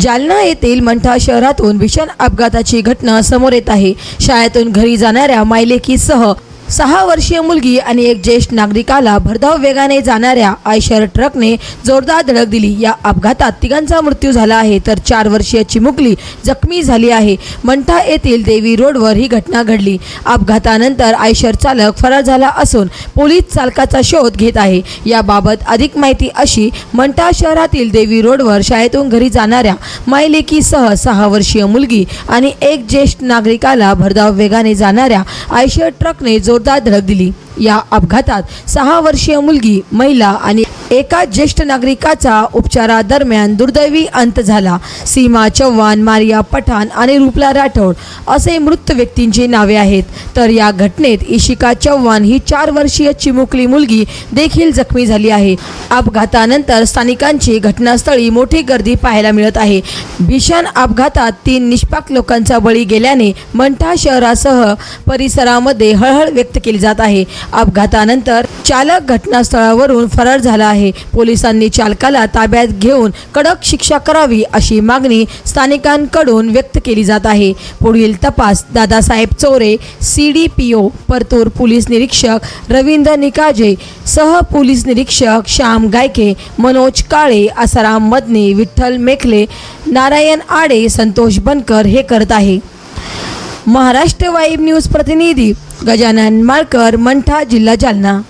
जालना येथील मंठा शहरातून भीषण अपघाताची घटना समोर येत आहे। शाळेतून घरी जाणाऱ्या मायलेकीसह 6 वर्षीय मुलगी आणि एक ज्येष्ठ नागरिकाला भरधाव वेगाने जाणाऱ्या आयशर ट्रकने जोरदार धडक दिली। या अपघातात तिघांचा मृत्यू झाला आहे, तर 4 वर्षीय चिमुकली जखमी झाली आहे। मंठा येथील देवी रोडवर ही घटना घडली। अपघातानंतर आयशर चालक फरार झाला असून पोलीस चालकाचा शोध घेत आहे। याबाबत अधिक माहिती अशी, मंठा शहरातील देवी रोडवर शाळेतून घरी जाणाऱ्या मायलेकीसह 6 वर्षीय मुलगी आणि एक ज्येष्ठ नागरिकाला भरधाव वेगाने जाणाऱ्या आयशर ट्रकने जोरदार धडक दिली। या अपघातात 6 वर्षीय मुलगी, महिला आणि एका ज्येष्ठ नागरिकाचा उपचारादरम्यान दुर्दैवी अंत झाला। सीमा चव्हाण, मारिया पठाण आणि रूपला राठोड असे मृत व्यक्तींची नावे आहेत, तर या घटनेत इशिका चव्हाण ही 4 वर्षीय चिमुकली मुलगी देखील जखमी झाली आहे। अपघातानंतर स्थानिकांची घटनास्थळी मोठी गर्दी पाहायला मिळत आहे। भीषण अपघातात 3 निष्पाप लोकांचा बळी गेल्याने मंठा शहरासह परिसरामध्ये हळहळ व्यक्त केली जात आहे। अपघातानंतर चालक घटनास्थळावरून फरार झाला आहे। पोलिसांनी चालकाला ताब्यात घेऊन कडक शिक्षा करावी अशी मागणी स्थानिकांकडून व्यक्त केली जात आहे। पुढील तपास दादासाहेब चोरे, CDPO परतूर, पोलीस निरीक्षक रवींद्र निकाजे, सह पोलीस निरीक्षक श्याम गायके, मनोज काळे, आसाराम मदने, विठ्ठल मेखले, नारायण आडे, संतोष बनकर हे करत आहे। महाराष्ट्र वाईब न्यूज प्रतिनिधी गजानन माळकर, मंठा, जिल्हा जालना।